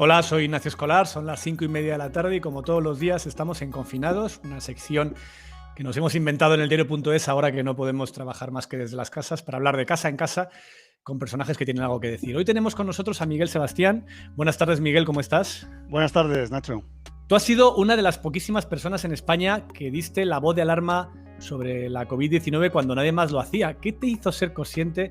Hola, soy Ignacio Escolar, son las 5:30 de la tarde y como todos los días estamos en Confinados, una sección que nos hemos inventado en el diario.es ahora que no podemos trabajar más que desde las casas para hablar de casa en casa con personajes que tienen algo que decir. Hoy tenemos con nosotros a Miguel Sebastián. Buenas tardes, Miguel, ¿cómo estás? Buenas tardes, Nacho. Tú has sido una de las poquísimas personas en España que diste la voz de alarma sobre la COVID-19 cuando nadie más lo hacía. ¿Qué te hizo ser consciente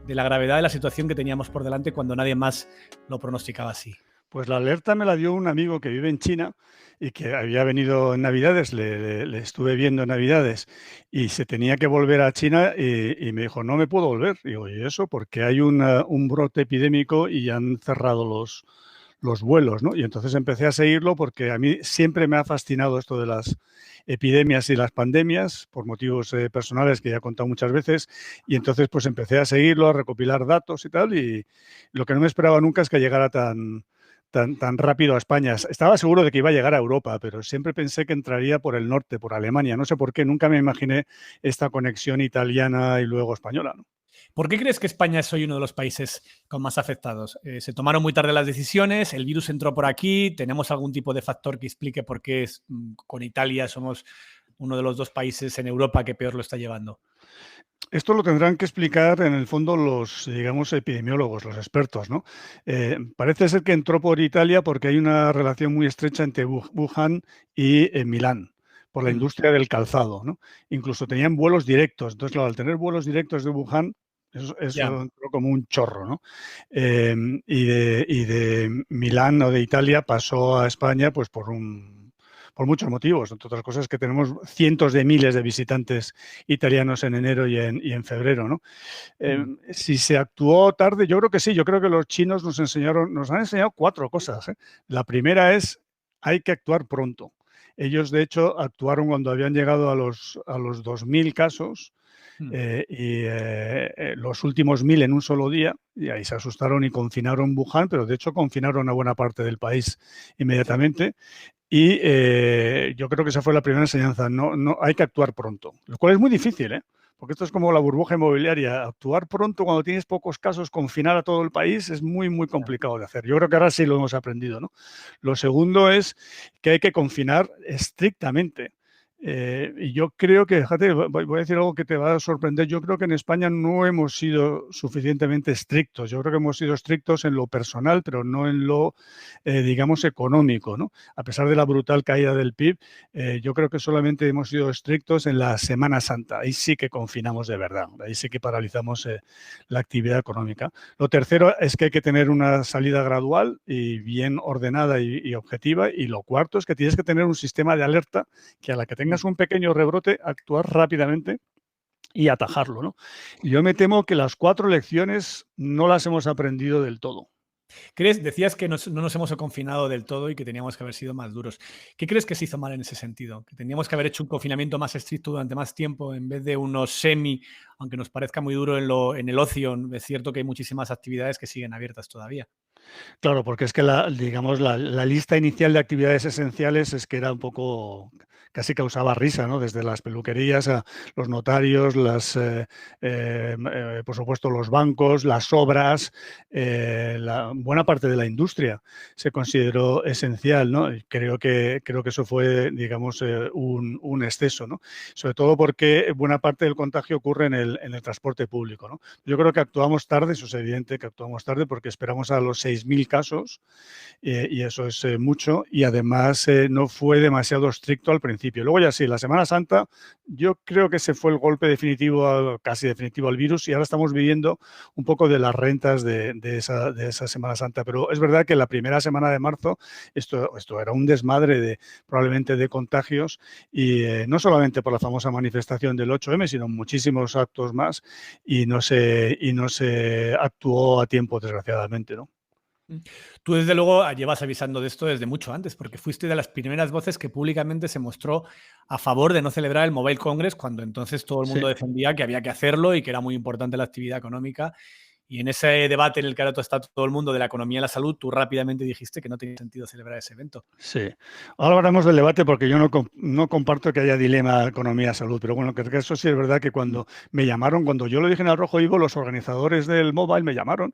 de la gravedad de la situación que teníamos por delante cuando nadie más lo pronosticaba así? Pues la alerta me la dio un amigo que vive en China y que había venido en Navidades, le estuve viendo en Navidades y se tenía que volver a China y me dijo, no me puedo volver. Y digo, ¿y eso? Porque hay un brote epidémico y han cerrado los vuelos, ¿no? Y entonces empecé a seguirlo porque a mí siempre me ha fascinado esto de las epidemias y las pandemias por motivos personales que ya he contado muchas veces y entonces pues empecé a seguirlo, a recopilar datos y tal y lo que no me esperaba nunca es que llegara tan rápido a España. Estaba seguro de que iba a llegar a Europa, pero siempre pensé que entraría por el norte, por Alemania. No sé por qué, nunca me imaginé esta conexión italiana y luego española, ¿no? ¿Por qué crees que España es hoy uno de los países con más afectados? ¿Se tomaron muy tarde las decisiones? ¿El virus entró por aquí? ¿Tenemos algún tipo de factor que explique por qué con Italia somos uno de los dos países en Europa que peor lo está llevando? Esto lo tendrán que explicar en el fondo los, digamos, epidemiólogos, los expertos, ¿no? Parece ser que entró por Italia porque hay una relación muy estrecha entre Wuhan y Milán, por la Mm, industria del calzado, ¿no? Incluso tenían vuelos directos. Entonces, claro, al tener vuelos directos de Wuhan, ya. eso entró como un chorro, ¿no? Y de Milán o de Italia pasó a España pues por muchos motivos, entre otras cosas que tenemos cientos de miles de visitantes italianos en enero y en febrero, ¿no? Mm, Si se actuó tarde, yo creo que sí, yo creo que los chinos nos han enseñado cuatro cosas, ¿eh? La primera es, hay que actuar pronto. Ellos, de hecho, actuaron cuando habían llegado a los 2.000 casos mm, y los últimos 1.000 en un solo día, y ahí se asustaron y confinaron Wuhan, pero de hecho confinaron a buena parte del país inmediatamente. Y yo creo que esa fue la primera enseñanza. No, no, hay que actuar pronto, lo cual es muy difícil, ¿eh? Porque esto es como la burbuja inmobiliaria. Actuar pronto cuando tienes pocos casos, confinar a todo el país es muy, muy ya. complicado de hacer. Yo creo que ahora sí lo hemos aprendido, ¿no? Lo segundo es que hay que confinar estrictamente. Y yo creo que, fíjate, voy a decir algo que te va a sorprender. Yo creo que en España no hemos sido suficientemente estrictos. Yo creo que hemos sido estrictos en lo personal, pero no en lo, digamos, económico, ¿no? A pesar de la brutal caída del PIB, yo creo que solamente hemos sido estrictos en la Semana Santa. Ahí sí que confinamos de verdad, ahí sí que paralizamos la actividad económica. Lo tercero es que hay que tener una salida gradual y bien ordenada y objetiva. Y lo cuarto es que tienes que tener un sistema de alerta que a la que tengas Mm. un pequeño rebrote, actuar rápidamente y atajarlo, ¿no? Yo me temo que las cuatro lecciones no las hemos aprendido del todo. Decías que no nos hemos confinado del todo y que teníamos que haber sido más duros. ¿Qué crees que se hizo mal en ese sentido? ¿Que teníamos que haber hecho un confinamiento más estricto durante más tiempo en vez de unos aunque nos parezca muy duro en el ocio? Es cierto que hay muchísimas actividades que siguen abiertas todavía. Claro, porque es que digamos, la lista inicial de actividades esenciales es que era un poco, casi causaba risa, ¿no? Desde las peluquerías a los notarios, por supuesto, los bancos, las obras, la buena parte de la industria se consideró esencial, ¿no? Y creo que eso fue, digamos, un exceso, ¿no? Sobre todo porque buena parte del contagio ocurre en el transporte público, ¿no? Yo creo que actuamos tarde, eso es evidente que actuamos tarde porque esperamos a los 6.000 casos y eso es mucho y además no fue demasiado estricto al principio. Luego ya sí, la Semana Santa yo creo que se fue el golpe definitivo, casi definitivo al virus y ahora estamos viviendo un poco de las rentas de esa Semana Santa. Pero es verdad que la primera semana de marzo esto era un desmadre probablemente de contagios y no solamente por la famosa manifestación del 8M, sino muchísimos actos más y no se actuó a tiempo, desgraciadamente, ¿no? Mm. Tú, desde luego, llevas avisando de esto desde mucho antes, porque fuiste de las primeras voces que públicamente se mostró a favor de no celebrar el Mobile Congress, cuando entonces todo el Sí. mundo defendía que había que hacerlo y que era muy importante la actividad económica Y en ese debate en el que ahora está todo el mundo de la economía y la salud, tú rápidamente dijiste que no tenía sentido celebrar ese evento. Sí. Ahora hablamos del debate porque yo no comparto que haya dilema economía-salud, pero bueno, creo que eso sí es verdad que cuando me llamaron, cuando yo lo dije en el Rojo Vivo, los organizadores del Mobile me llamaron.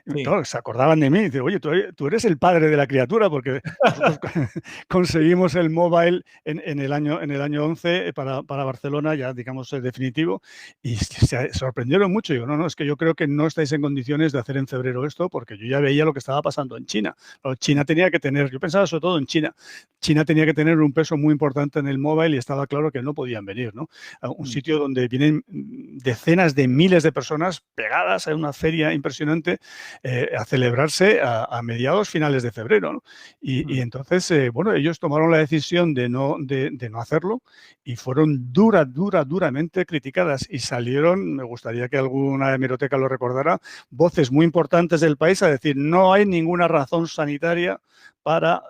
Y, Sí. claro, se acordaban de mí y dicen, oye, tú eres el padre de la criatura porque nosotros conseguimos el Mobile en el año 11 para Barcelona, ya digamos definitivo, y se sorprendieron mucho. Y digo, no, es que yo creo que no estáis en condiciones de hacer en febrero esto porque yo ya veía lo que estaba pasando en China. China tenía que tener, yo pensaba sobre todo en China tenía que tener un peso muy importante en el mobile y estaba claro que no podían venir, ¿no? A un sitio donde vienen decenas de miles de personas pegadas a una feria impresionante a celebrarse a mediados finales de febrero, ¿no? Y entonces, bueno, ellos tomaron la decisión de no hacerlo y fueron duramente criticadas y salieron, me gustaría que alguna hemeroteca lo recordara, voces muy importantes del país a decir no hay ninguna razón sanitaria para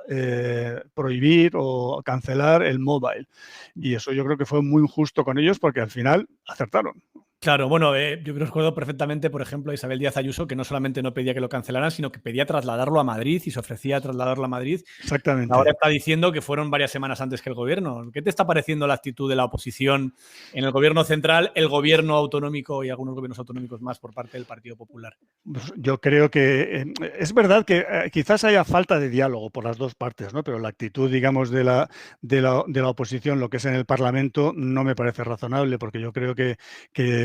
prohibir o cancelar el mobile. Y eso yo creo que fue muy injusto con ellos porque al final acertaron. Claro, bueno, yo recuerdo perfectamente, por ejemplo, a Isabel Díaz Ayuso, que no solamente no pedía que lo cancelaran, sino que pedía trasladarlo a Madrid y se ofrecía a trasladarlo a Madrid. Exactamente. Ahora está diciendo que fueron varias semanas antes que el gobierno. ¿Qué te está pareciendo la actitud de la oposición en el gobierno central, el gobierno autonómico y algunos gobiernos autonómicos más por parte del Partido Popular? Pues yo creo que es verdad que quizás haya falta de diálogo por las dos partes, ¿no? Pero la actitud, digamos, de la oposición, lo que es en el Parlamento, no me parece razonable, porque yo creo que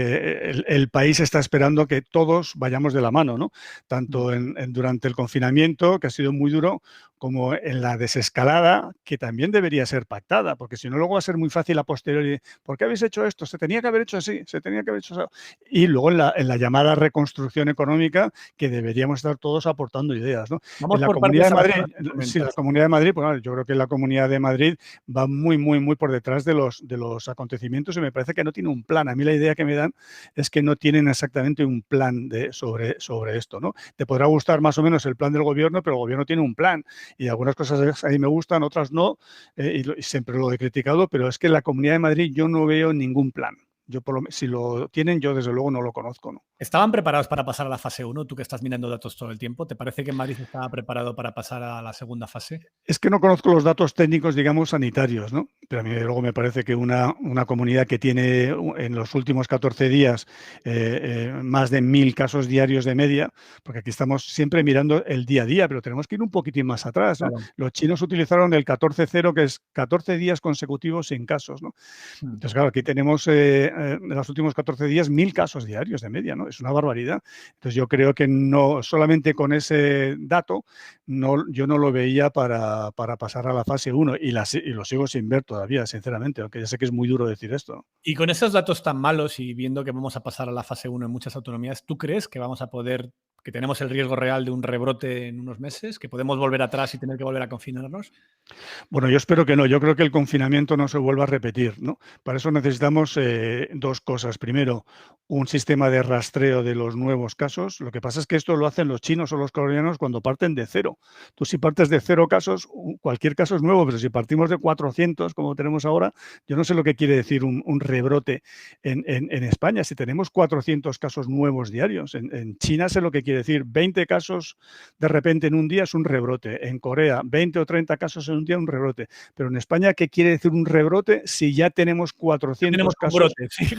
el país está esperando que todos vayamos de la mano, ¿no? Tanto durante el confinamiento, que ha sido muy duro, como en la desescalada, que también debería ser pactada, porque si no, luego va a ser muy fácil a posteriori. ¿Por qué habéis hecho esto? Se tenía que haber hecho así, se tenía que haber hecho así. Y luego en la llamada reconstrucción económica, que deberíamos estar todos aportando ideas, ¿no? Vamos En la por Comunidad partes. de Madrid, sí, la Comunidad de Madrid, pues bueno, yo creo que la Comunidad de Madrid va muy por detrás de los acontecimientos y me parece que no tiene un plan. A mí la idea que me dan es que no tienen exactamente un plan sobre esto, ¿no? Te podrá gustar más o menos el plan del gobierno, pero el gobierno tiene un plan y algunas cosas ahí me gustan, otras no, y siempre lo he criticado, pero es que en la Comunidad de Madrid yo no veo ningún plan. Si lo tienen, yo desde luego no lo conozco, ¿no? ¿Estaban preparados para pasar a la fase 1? Tú que estás mirando datos todo el tiempo, ¿te parece que Madrid estaba preparado para pasar a la segunda fase? Es que no conozco los datos técnicos, digamos, sanitarios, ¿no? Pero a mí luego me parece que una comunidad que tiene en los últimos 14 días más de 1.000 casos diarios de media, porque aquí estamos siempre mirando el día a día, pero tenemos que ir un poquitín más atrás, ¿no? Claro. Los chinos utilizaron el 14-0, que es 14 días consecutivos sin casos, ¿no? Entonces, claro, aquí tenemos en los últimos 14 días 1.000 casos diarios de media, ¿no? Es una barbaridad. Entonces, yo creo que no solamente con ese dato, yo no lo veía para pasar a la fase 1 y lo sigo sin ver todavía, sinceramente, aunque ya sé que es muy duro decir esto. Y con esos datos tan malos y viendo que vamos a pasar a la fase 1 en muchas autonomías, ¿tú crees que vamos a poder, que tenemos el riesgo real de un rebrote en unos meses, que podemos volver atrás y tener que volver a confinarnos? Bueno, yo espero que no. Yo creo que el confinamiento no se vuelva a repetir, ¿no? Para eso necesitamos dos cosas. Primero, un sistema de rastreo de los nuevos casos. Lo que pasa es que esto lo hacen los chinos o los coreanos cuando parten de cero. Tú si partes de cero casos, cualquier caso es nuevo, pero si partimos de 400, como tenemos ahora, yo no sé lo que quiere decir un rebrote en España. Si tenemos 400 casos nuevos diarios, en China sé lo que quiere decir. 20 casos de repente en un día es un rebrote. En Corea, 20 o 30 casos en un día un rebrote. Pero en España, ¿qué quiere decir un rebrote si ya tenemos 400 casos? Brote, sí.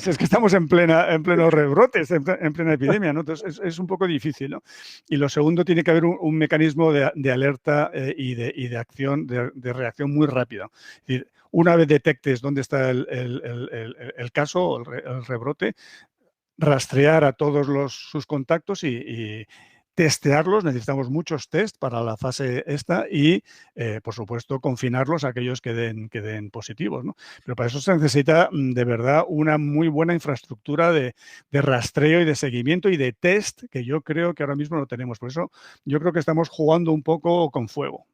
Es que estamos en pleno rebrote, en plena epidemia, ¿no? Entonces es un poco difícil, ¿no? Y lo segundo, tiene que haber un mecanismo de alerta y de acción, de reacción muy rápida. Es decir, una vez detectes dónde está el caso, el rebrote, rastrear a todos sus contactos y testearlos. Necesitamos muchos test para la fase esta y, por supuesto, confinarlos a aquellos que den positivos, ¿no? Pero para eso se necesita de verdad una muy buena infraestructura de rastreo y de seguimiento y de test, que yo creo que ahora mismo no tenemos. Por eso yo creo que estamos jugando un poco con fuego.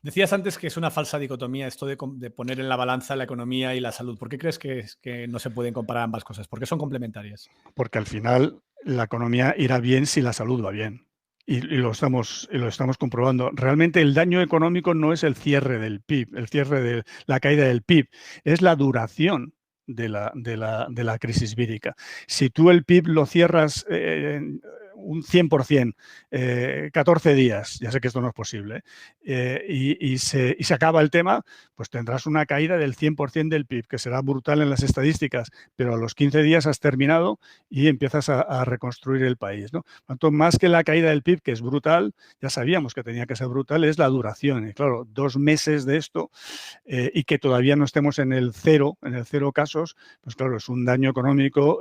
Decías antes que es una falsa dicotomía esto de poner en la balanza la economía y la salud. ¿Por qué crees que no se pueden comparar ambas cosas? ¿Por qué son complementarias? Porque al final la economía irá bien si la salud va bien. Y lo estamos comprobando. Realmente el daño económico no es el cierre del PIB, el cierre de la caída del PIB, es la duración de la crisis vírica. Si tú el PIB lo cierras un 100%, 14 días, ya sé que esto no es posible, y se acaba el tema, pues tendrás una caída del 100% del PIB, que será brutal en las estadísticas, pero a los 15 días has terminado y empiezas a reconstruir el país, ¿no? Cuanto más que la caída del PIB, que es brutal, ya sabíamos que tenía que ser brutal, es la duración. Y claro, 2 meses de esto y que todavía no estemos en el cero casos, pues claro, es un daño económico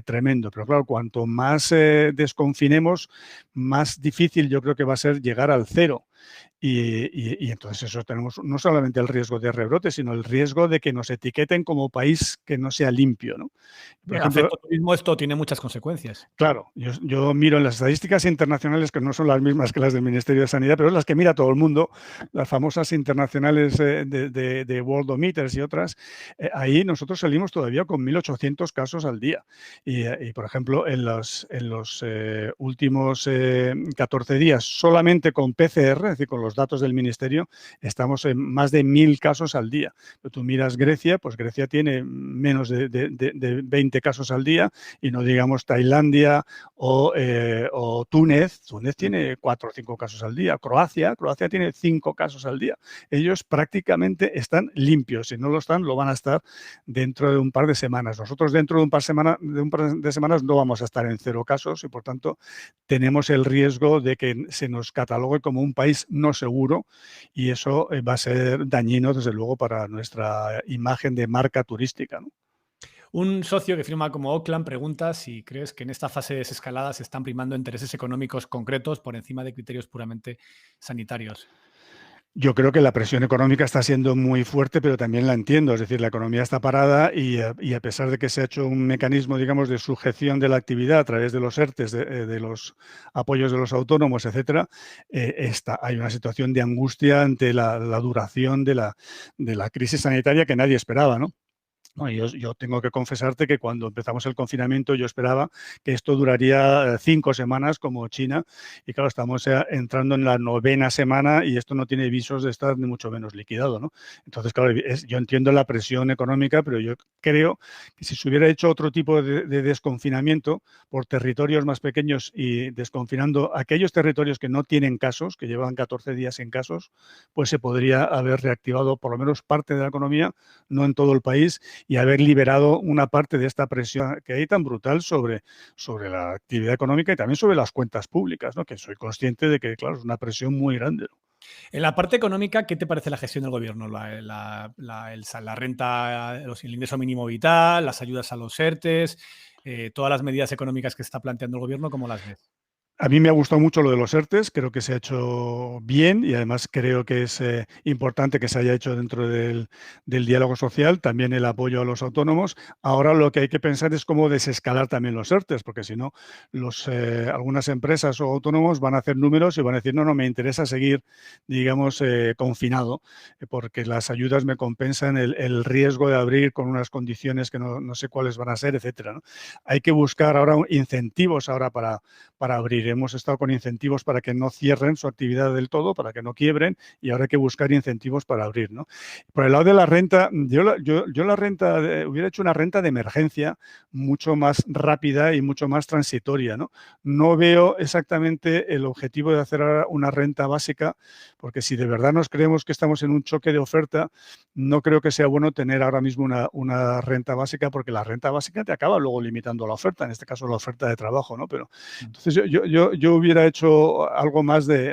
tremendo. Pero claro, cuanto más desconfinemos, más difícil yo creo que va a ser llegar al cero. Y entonces eso tenemos no solamente el riesgo de rebrote, sino el riesgo de que nos etiqueten como país que no sea limpio, ¿no? Por En ejemplo, efecto, turismo, esto tiene muchas consecuencias. claro, yo miro en las estadísticas internacionales, que no son las mismas que las del Ministerio de Sanidad, pero es las que mira todo el mundo, las famosas internacionales de Worldometers y otras. Ahí nosotros salimos todavía con 1.800 casos al día. Y, por ejemplo, en los últimos 14 días, solamente con PCR, es decir, con los datos del Ministerio, estamos en más de 1.000 casos al día. Pero tú miras Grecia, pues Grecia tiene menos de 20 casos al día, y no digamos Tailandia o Túnez. Túnez tiene 4 o 5 casos al día. Croacia tiene 5 casos al día. Ellos prácticamente están limpios. Si no lo están, lo van a estar dentro de un par de semanas. Nosotros dentro de un par de semanas no vamos a estar en 0 casos y, por tanto, tenemos el riesgo de que se nos catalogue como un país no seguro, y eso va a ser dañino, desde luego, para nuestra imagen de marca turística, ¿no? Un socio que firma como Oakland pregunta si crees que en esta fase de desescalada se están primando intereses económicos concretos por encima de criterios puramente sanitarios. Yo creo que la presión económica está siendo muy fuerte, pero también la entiendo. Es decir, la economía está parada y a pesar de que se ha hecho un mecanismo, digamos, de sujeción de la actividad a través de los ERTES, de los apoyos de los autónomos, etcétera, hay una situación de angustia ante la duración de la crisis sanitaria que nadie esperaba, ¿no? No, yo tengo que confesarte que cuando empezamos el confinamiento yo esperaba que esto duraría 5 semanas como China, y claro, estamos entrando en la 9ª semana y esto no tiene visos de estar ni mucho menos liquidado, ¿no? Entonces, claro, yo entiendo la presión económica, pero yo creo que si se hubiera hecho otro tipo de desconfinamiento por territorios más pequeños y desconfinando aquellos territorios que no tienen casos, que llevan 14 días sin casos, pues se podría haber reactivado por lo menos parte de la economía, no en todo el país, y haber liberado una parte de esta presión que hay tan brutal sobre la actividad económica y también sobre las cuentas públicas, ¿no? Que soy consciente de que, claro, es una presión muy grande, ¿no? En la parte económica, ¿qué te parece la gestión del gobierno? La renta, el ingreso mínimo vital, las ayudas a los ERTES, todas las medidas económicas que está planteando el gobierno, ¿cómo las ves? A mí me ha gustado mucho lo de los ERTES, creo que se ha hecho bien y además creo que es importante que se haya hecho dentro del diálogo social, también el apoyo a los autónomos. Ahora lo que hay que pensar es cómo desescalar también los ERTES, porque si no, algunas empresas o autónomos van a hacer números y van a decir, no, me interesa seguir, digamos, confinado, porque las ayudas me compensan el riesgo de abrir con unas condiciones que no sé cuáles van a ser, etcétera, ¿no? Hay que buscar ahora incentivos ahora para abrir. Hemos estado con incentivos para que no cierren su actividad del todo, para que no quiebren, y ahora hay que buscar incentivos para abrir, ¿no? Por el lado de la renta, yo la renta, hubiera hecho una renta de emergencia mucho más rápida y mucho más transitoria, ¿no? No veo exactamente el objetivo de hacer ahora una renta básica, porque si de verdad nos creemos que estamos en un choque de oferta, no creo que sea bueno tener ahora mismo una renta básica, porque la renta básica te acaba luego limitando la oferta, en este caso la oferta de trabajo, ¿no? Pero entonces yo hubiera hecho algo más de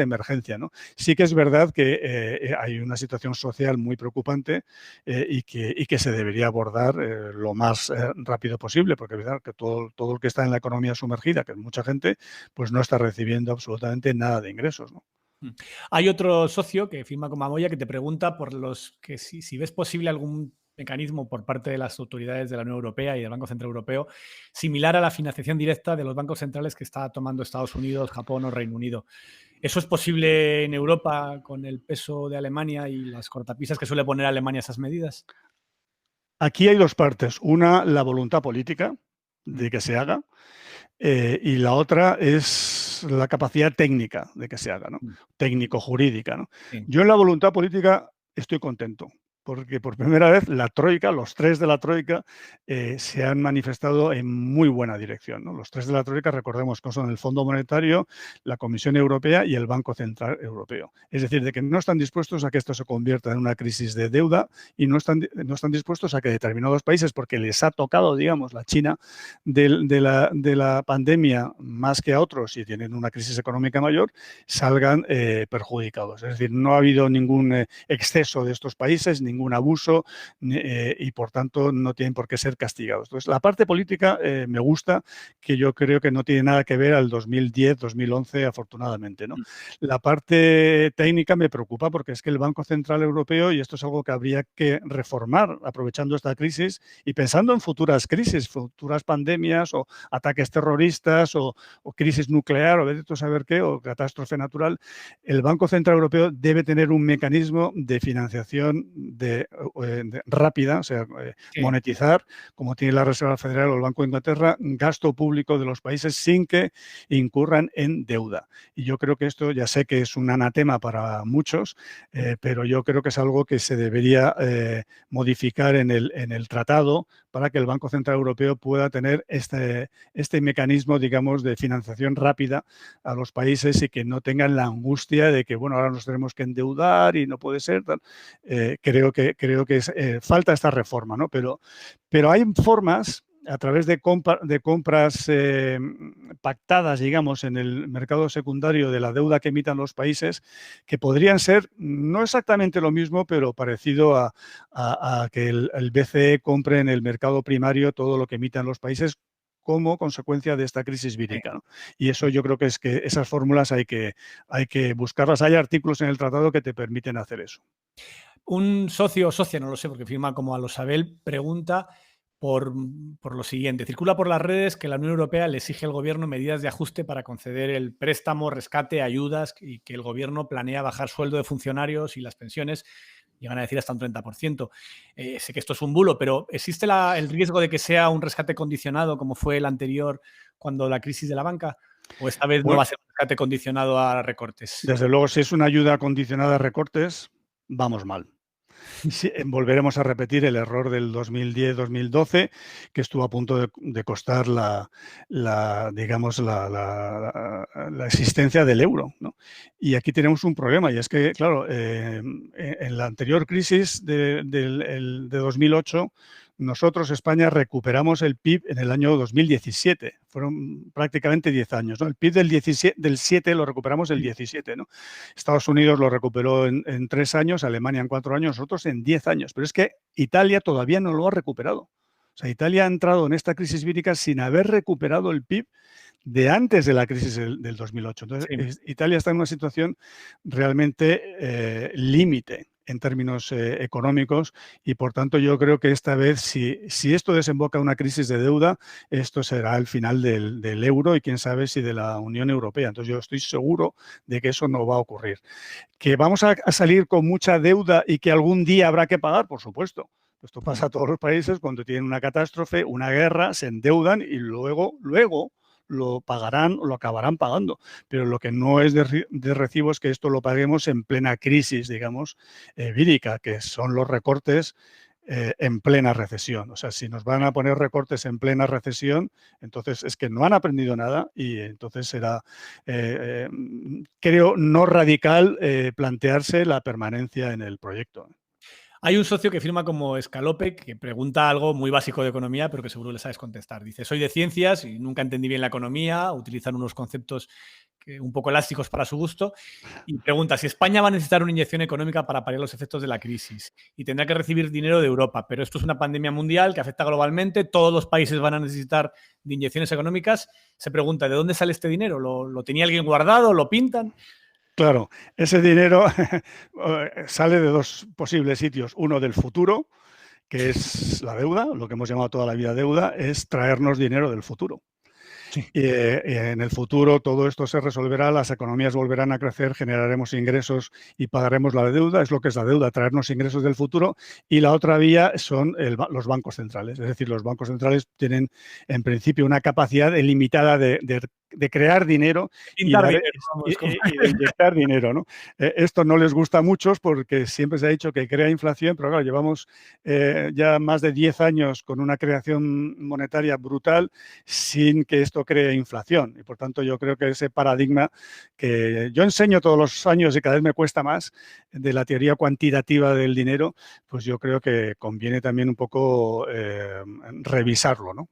emergencia, ¿no? Sí que es verdad que hay una situación social muy preocupante y que se debería abordar lo más rápido posible, porque es verdad que todo el que está en la economía sumergida, que es mucha gente, pues no está recibiendo absolutamente nada de ingresos, ¿no? Hay otro socio que firma con Mamoya que te pregunta por que si ves posible algún mecanismo por parte de las autoridades de la Unión Europea y del Banco Central Europeo similar a la financiación directa de los bancos centrales que está tomando Estados Unidos, Japón o Reino Unido. ¿Eso es posible en Europa con el peso de Alemania y las cortapisas que suele poner Alemania a esas medidas? Aquí hay 2 partes. Una, la voluntad política de que se haga, y la otra es la capacidad técnica de que se haga, ¿no? Técnico-jurídica, ¿no? Sí. Yo en la voluntad política estoy contento, porque por primera vez la Troika, los tres de la Troika, se han manifestado en muy buena dirección, ¿no? Los tres de la Troika, recordemos que son el Fondo Monetario, la Comisión Europea y el Banco Central Europeo. Es decir, de que no están dispuestos a que esto se convierta en una crisis de deuda y no están dispuestos a que determinados países, porque les ha tocado, digamos, la China de la pandemia más que a otros y tienen una crisis económica mayor, salgan perjudicados. Es decir, no ha habido ningún exceso de estos países, ningún abuso y por tanto no tienen por qué ser castigados. Entonces, la parte política me gusta, que yo creo que no tiene nada que ver al 2010, 2011, afortunadamente, ¿no? La parte técnica me preocupa porque es que el Banco Central Europeo, y esto es algo que habría que reformar aprovechando esta crisis y pensando en futuras crisis, futuras pandemias o ataques terroristas o crisis nuclear o vete tú a saber qué, o catástrofe natural, el Banco Central Europeo debe tener un mecanismo de financiación rápida, o sea, monetizar, como tiene la Reserva Federal o el Banco de Inglaterra, gasto público de los países sin que incurran en deuda. Y yo creo que esto, ya sé que es un anatema para muchos, pero yo creo que es algo que se debería modificar en el tratado para que el Banco Central Europeo pueda tener este mecanismo, digamos, de financiación rápida a los países y que no tengan la angustia de que, bueno, ahora nos tenemos que endeudar y no puede ser tal. Creo que falta esta reforma, ¿no? Pero hay formas a través de compras pactadas, digamos, en el mercado secundario de la deuda que emitan los países, que podrían ser no exactamente lo mismo, pero parecido a que el BCE compre en el mercado primario todo lo que emitan los países como consecuencia de esta crisis vírica, ¿no? Y eso yo creo que es que esas fórmulas hay que buscarlas. Hay artículos en el tratado que te permiten hacer eso. Un socio o socia, no lo sé, porque firma como a lo Sabel, pregunta por lo siguiente. Circula por las redes que la Unión Europea le exige al gobierno medidas de ajuste para conceder el préstamo, rescate, ayudas y que el gobierno planea bajar sueldo de funcionarios y las pensiones. Llegan a decir hasta un 30%. Sé que esto es un bulo, pero ¿existe el riesgo de que sea un rescate condicionado como fue el anterior cuando la crisis de la banca? ¿O esta vez no va a ser un rescate condicionado a recortes? Desde luego, si es una ayuda condicionada a recortes, vamos mal. Sí, volveremos a repetir el error del 2010-2012, que estuvo a punto de costar la existencia del euro, ¿no? Y aquí tenemos un problema, y es que, claro, en la anterior crisis de 2008, nosotros, España, recuperamos el PIB en el año 2017. Fueron prácticamente 10 años, ¿no? El PIB del 7 lo recuperamos el 17, ¿no? Estados Unidos lo recuperó en 3 años, Alemania en 4 años, nosotros en 10 años. Pero es que Italia todavía no lo ha recuperado. O sea, Italia ha entrado en esta crisis vírica sin haber recuperado el PIB de antes de la crisis del 2008. Entonces, Italia está en una situación realmente límite en términos económicos y, por tanto, yo creo que esta vez, si esto desemboca en una crisis de deuda, esto será el final del euro y quién sabe si de la Unión Europea. Entonces, yo estoy seguro de que eso no va a ocurrir. ¿Que vamos a salir con mucha deuda y que algún día habrá que pagar? Por supuesto. Esto pasa a todos los países cuando tienen una catástrofe, una guerra, se endeudan y luego lo pagarán o lo acabarán pagando. Pero lo que no es de recibo es que esto lo paguemos en plena crisis, digamos, vírica, que son los recortes en plena recesión. O sea, si nos van a poner recortes en plena recesión, entonces es que no han aprendido nada y entonces será, creo, no radical plantearse la permanencia en el proyecto. Hay un socio que firma como Escalope que pregunta algo muy básico de economía, pero que seguro le sabes contestar. Dice, soy de ciencias y nunca entendí bien la economía, utilizan unos conceptos un poco elásticos para su gusto, y pregunta si España va a necesitar una inyección económica para paliar los efectos de la crisis y tendrá que recibir dinero de Europa, pero esto es una pandemia mundial que afecta globalmente, todos los países van a necesitar de inyecciones económicas. Se pregunta, ¿de dónde sale este dinero? ¿Lo tenía alguien guardado? ¿Lo pintan? Claro, ese dinero sale de dos posibles sitios. Uno del futuro, que es la deuda, lo que hemos llamado toda la vida deuda, es traernos dinero del futuro. Sí. Y en el futuro todo esto se resolverá, las economías volverán a crecer, generaremos ingresos y pagaremos la deuda, es lo que es la deuda, traernos ingresos del futuro. Y la otra vía son los bancos centrales, es decir, los bancos centrales tienen en principio una capacidad ilimitada de de crear dinero y, Pintar dinero, vamos. y de inyectar dinero, ¿no? Esto no les gusta a muchos porque siempre se ha dicho que crea inflación, pero claro, llevamos ya más de 10 años con una creación monetaria brutal sin que esto cree inflación. Y por tanto yo creo que ese paradigma que yo enseño todos los años y cada vez me cuesta más de la teoría cuantitativa del dinero, pues yo creo que conviene también un poco revisarlo, ¿no?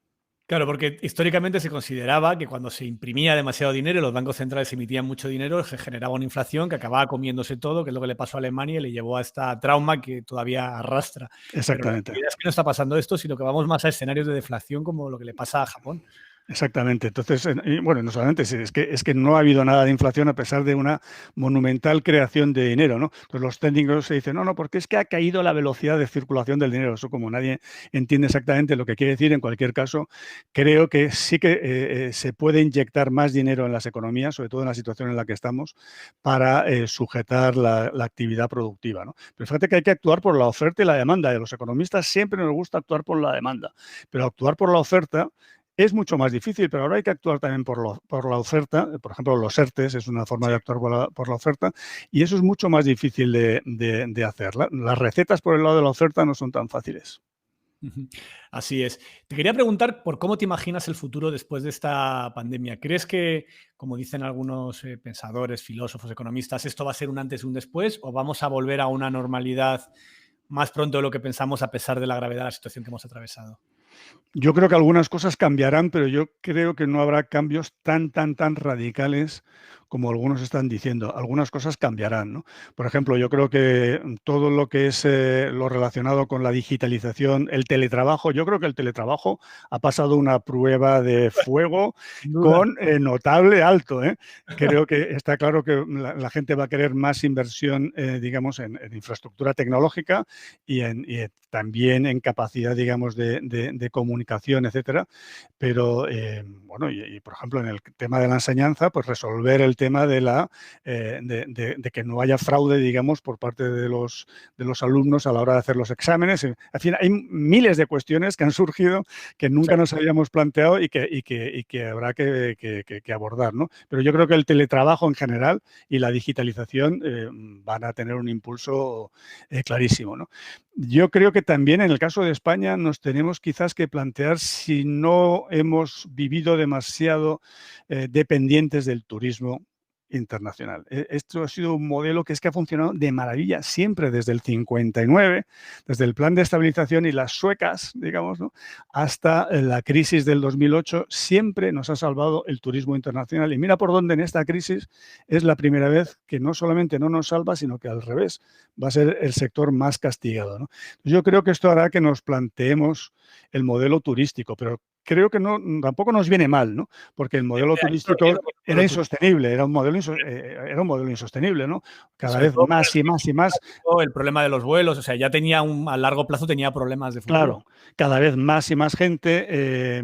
Claro, porque históricamente se consideraba que cuando se imprimía demasiado dinero y los bancos centrales emitían mucho dinero, se generaba una inflación que acababa comiéndose todo, que es lo que le pasó a Alemania y le llevó a esta trauma que todavía arrastra. Pero la Exactamente. realidad es que no está pasando esto, sino que vamos más a escenarios de deflación como lo que le pasa a Japón. Exactamente. Entonces, y bueno, no solamente es que no ha habido nada de inflación a pesar de una monumental creación de dinero, ¿no? Entonces los técnicos se dicen, no, porque es que ha caído la velocidad de circulación del dinero. Eso como nadie entiende exactamente lo que quiere decir, en cualquier caso, creo que sí que se puede inyectar más dinero en las economías, sobre todo en la situación en la que estamos, para sujetar la actividad productiva, ¿no? Pero fíjate que hay que actuar por la oferta y la demanda. Y a los economistas siempre nos gusta actuar por la demanda, pero actuar por la oferta es mucho más difícil, pero ahora hay que actuar también por la oferta. Por ejemplo, los ERTES es una forma Sí. de actuar por la oferta y eso es mucho más difícil de hacer. Las recetas por el lado de la oferta no son tan fáciles. Así es. Te quería preguntar por cómo te imaginas el futuro después de esta pandemia. ¿Crees que, como dicen algunos pensadores, filósofos, economistas, esto va a ser un antes y un después o vamos a volver a una normalidad más pronto de lo que pensamos a pesar de la gravedad de la situación que hemos atravesado? Yo creo que algunas cosas cambiarán, pero yo creo que no habrá cambios tan radicales como algunos están diciendo. Algunas cosas cambiarán, ¿no? Por ejemplo, yo creo que todo lo que es lo relacionado con la digitalización, el teletrabajo, yo creo que el teletrabajo ha pasado una prueba de fuego Sin duda. con notable alto, ¿eh? Creo que está claro que la gente va a querer más inversión, digamos, en infraestructura tecnológica y también en capacidad, digamos, de comunicación, etcétera. Pero, bueno, por ejemplo, en el tema de la enseñanza, pues resolver el tema de que no haya fraude, digamos, por parte de los alumnos a la hora de hacer los exámenes. En fin, hay miles de cuestiones que han surgido que Sí. nunca nos habíamos planteado y que habrá que abordar, ¿no? Pero yo creo que el teletrabajo en general y la digitalización van a tener un impulso clarísimo, ¿no? Yo creo que también en el caso de España nos tenemos quizás que plantear si no hemos vivido demasiado dependientes del turismo internacional. Esto ha sido un modelo que es que ha funcionado de maravilla siempre desde el 59, desde el plan de estabilización y las suecas, digamos, ¿no? Hasta la crisis del 2008, siempre nos ha salvado el turismo internacional. Y mira por dónde en esta crisis es la primera vez que no solamente no nos salva, sino que al revés, va a ser el sector más castigado, ¿no? Yo creo que esto hará que nos planteemos el modelo turístico, pero creo que no, tampoco nos viene mal, ¿no? Porque el modelo Hay mucho turístico riesgo con el era modelo turístico, insostenible, era un modelo insostenible, ¿no? Cada sobre vez todo por más y más y más. el problema de los vuelos, o sea, ya tenía a largo plazo tenía problemas de futuro. Claro, cada vez más y más gente,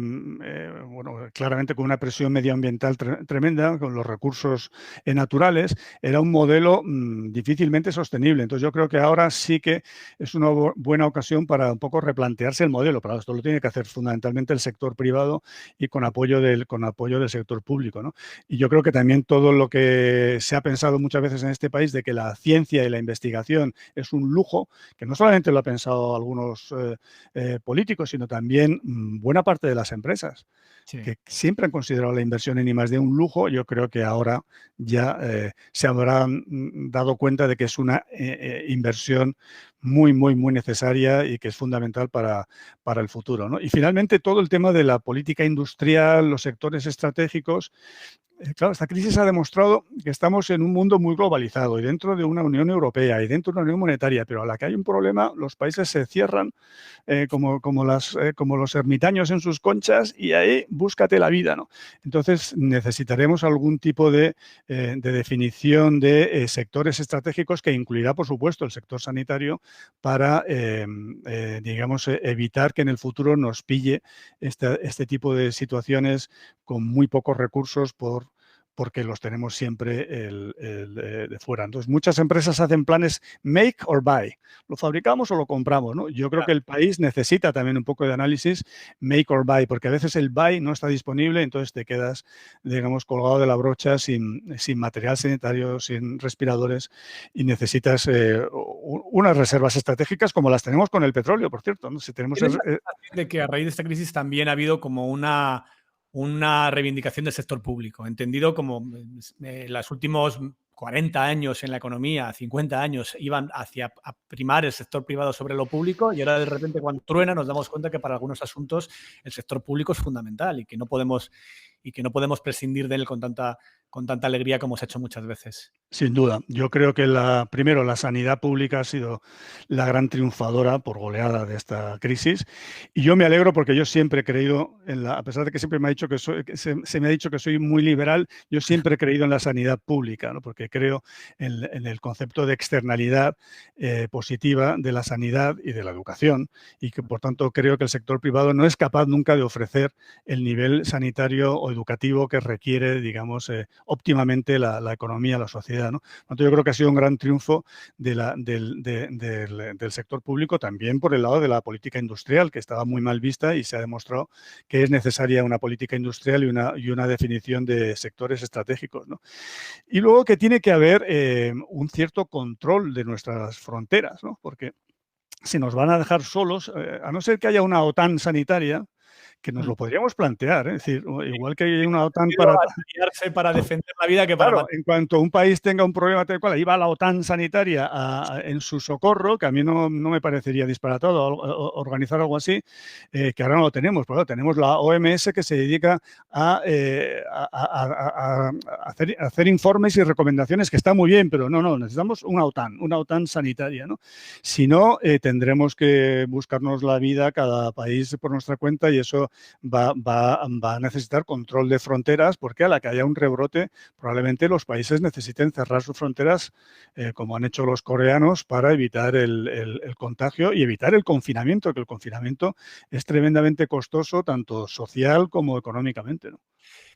bueno, claramente con una presión medioambiental tremenda, con los recursos naturales, era un modelo difícilmente sostenible. Entonces yo creo que ahora sí que es una buena ocasión para un poco replantearse el modelo. Pero esto lo tiene que hacer fundamentalmente el sector privado y con apoyo del sector público, ¿no? Y yo creo que también todo lo que se ha pensado muchas veces en este país de que la ciencia y la investigación es un lujo, que no solamente lo ha pensado algunos políticos, sino también buena parte de las empresas, Sí. que siempre han considerado la inversión en I+D un lujo. Yo creo que ahora ya se habrán dado cuenta de que es una inversión muy necesaria y que es fundamental para el futuro, ¿no? Y finalmente todo el tema de la política industrial, los sectores estratégicos. Claro, esta crisis ha demostrado que estamos en un mundo muy globalizado y dentro de una Unión Europea y dentro de una Unión Monetaria, pero a la que hay un problema, los países se cierran como los ermitaños en sus conchas y ahí búscate la vida, ¿no? Entonces necesitaremos algún tipo de definición de sectores estratégicos que incluirá, por supuesto, el sector sanitario para, digamos, evitar que en el futuro nos pille este tipo de situaciones con muy pocos recursos porque los tenemos siempre de fuera. Entonces, muchas empresas hacen planes make or buy. ¿Lo fabricamos o lo compramos? ¿No? Yo creo que el país necesita también un poco de análisis make or buy, porque a veces el buy no está disponible, entonces te quedas, digamos, colgado de la brocha sin material sanitario, sin respiradores, y necesitas unas reservas estratégicas como las tenemos con el petróleo, por cierto, ¿no? Si tenemos ¿Tienes la sensación de que a raíz de esta crisis también ha habido como una reivindicación del sector público, entendido como los últimos 40 años en la economía, 50 años, iban hacia a primar el sector privado sobre lo público, y ahora de repente cuando truena nos damos cuenta que para algunos asuntos el sector público es fundamental y que no podemos prescindir de él con tanta alegría como se ha hecho muchas veces? Sin duda. Yo creo que primero la sanidad pública ha sido la gran triunfadora por goleada de esta crisis. Y yo me alegro porque yo siempre he creído a pesar de que siempre me ha dicho se me ha dicho que soy muy liberal, yo siempre he creído en la sanidad pública, ¿no? Porque creo en el concepto de externalidad positiva de la sanidad y de la educación, y que por tanto creo que el sector privado no es capaz nunca de ofrecer el nivel sanitario o educativo que requiere, digamos, óptimamente la economía, la sociedad, ¿no? Por tanto, yo creo que ha sido un gran triunfo del sector público, también por el lado de la política industrial, que estaba muy mal vista, y se ha demostrado que es necesaria una política industrial y una definición de sectores estratégicos, ¿no? Y luego que tiene que haber un cierto control de nuestras fronteras, ¿no? Porque si nos van a dejar solos, a no ser que haya una OTAN sanitaria, que nos lo podríamos plantear, ¿eh? Es decir, igual que hay una OTAN para defender la vida que para claro, en cuanto un país tenga un problema tal cual, ahí va la OTAN sanitaria en su socorro, que a mí no me parecería disparatado organizar algo así, que ahora no lo tenemos. Pero tenemos la OMS, que se dedica a hacer informes y recomendaciones, que está muy bien, pero no, necesitamos una OTAN sanitaria, ¿no? Si no, tendremos que buscarnos la vida cada país por nuestra cuenta, y eso va a necesitar control de fronteras, porque a la que haya un rebrote, probablemente los países necesiten cerrar sus fronteras, como han hecho los coreanos, para evitar el contagio y evitar el confinamiento, que el confinamiento es tremendamente costoso, tanto social como económicamente, ¿no?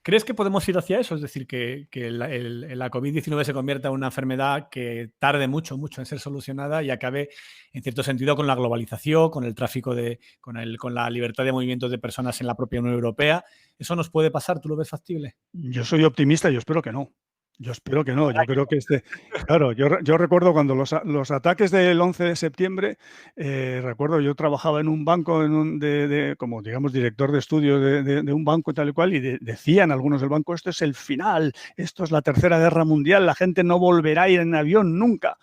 ¿Crees que podemos ir hacia eso? Es decir, que la COVID-19 se convierta en una enfermedad que tarde mucho en ser solucionada y acabe, en cierto sentido, con la globalización, con el tráfico, con la libertad de movimientos de personas en la propia Unión Europea. ¿Eso nos puede pasar? ¿Tú lo ves factible? Yo soy optimista y yo espero que no. Yo espero que no. Yo creo que claro, yo recuerdo cuando los ataques del 11 de septiembre, recuerdo, yo trabajaba en un banco, como digamos director de estudio de un banco y tal y cual, y decían algunos del banco: esto es el final, esto es la Tercera Guerra Mundial, la gente no volverá a ir en avión nunca.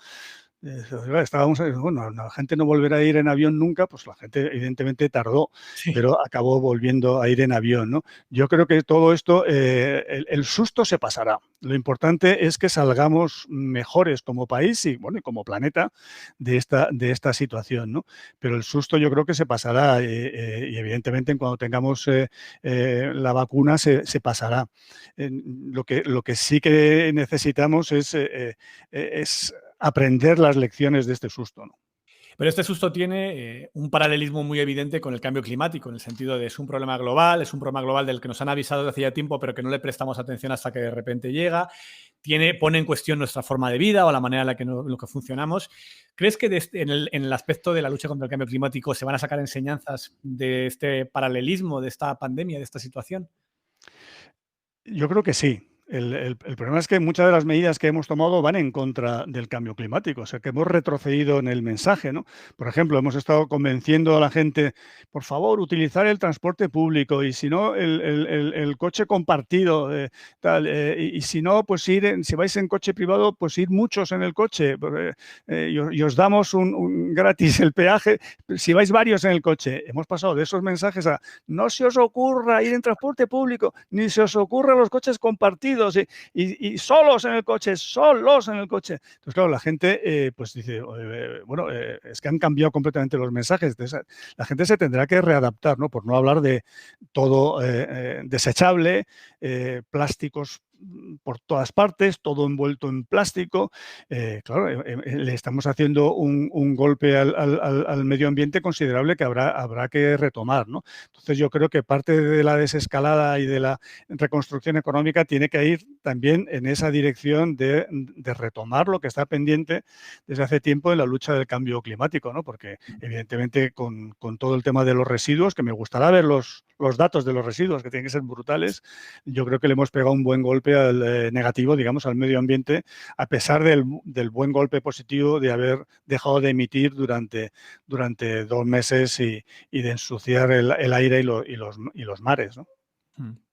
Estábamos, bueno, la gente no volverá a ir en avión nunca, pues la gente evidentemente tardó, Sí. pero acabó volviendo a ir en avión, ¿no? Yo creo que todo esto, el susto se pasará. Lo importante es que salgamos mejores como país y, bueno, y como planeta de esta situación, ¿no? Pero el susto yo creo que se pasará, y evidentemente cuando tengamos la vacuna se pasará. Lo que sí que necesitamos es aprender las lecciones de este susto, ¿no? Pero este susto tiene un paralelismo muy evidente con el cambio climático, en el sentido de es un problema global del que nos han avisado desde hace ya tiempo, pero que no le prestamos atención hasta que de repente llega. Pone en cuestión nuestra forma de vida o la manera en la que, lo que funcionamos. ¿Crees que en el aspecto de la lucha contra el cambio climático se van a sacar enseñanzas de este paralelismo, de esta pandemia, de esta situación? Yo creo que sí. El problema es que muchas de las medidas que hemos tomado van en contra del cambio climático, o sea, que hemos retrocedido en el mensaje, ¿no? Por ejemplo, hemos estado convenciendo a la gente: por favor, utilizar el transporte público, y si no, el coche compartido, tal, y si no, pues si vais en coche privado, pues ir muchos en el coche, y os damos gratis el peaje si vais varios en el coche. Hemos pasado de esos mensajes a: no se os ocurra ir en transporte público, ni se os ocurra los coches compartidos, y solos en el coche. Entonces, claro, la gente pues dice, bueno, es que han cambiado completamente los mensajes. Entonces, la gente se tendrá que readaptar, ¿no? Por no hablar de todo desechable, plásticos por todas partes, todo envuelto en plástico. Claro, le estamos haciendo un golpe al medio ambiente considerable que habrá que retomar, ¿no? Entonces yo creo que parte de la desescalada y de la reconstrucción económica tiene que ir también en esa dirección de retomar lo que está pendiente desde hace tiempo en la lucha del cambio climático, ¿no? Porque evidentemente con todo el tema de los residuos, que me gustará ver los datos de los residuos, que tienen que ser brutales, yo creo que le hemos pegado un buen golpe negativo, digamos, al medio ambiente, a pesar del buen golpe positivo de haber dejado de emitir durante 2 meses y de ensuciar el aire y los mares, ¿no?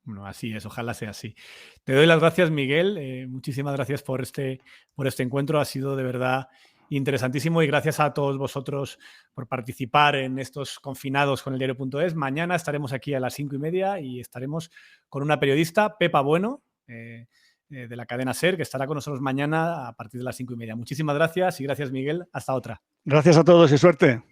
Bueno, así es, ojalá sea así. Te doy las gracias, Miguel. Muchísimas gracias por este encuentro. Ha sido de verdad interesantísimo y gracias a todos vosotros por participar en estos confinados con el diario.es. Mañana estaremos aquí a las 5:30 y estaremos con una periodista, Pepa Bueno, de la cadena SER, que estará con nosotros mañana a partir de las 5:30. Muchísimas gracias y gracias, Miguel. Hasta otra. Gracias a todos y suerte.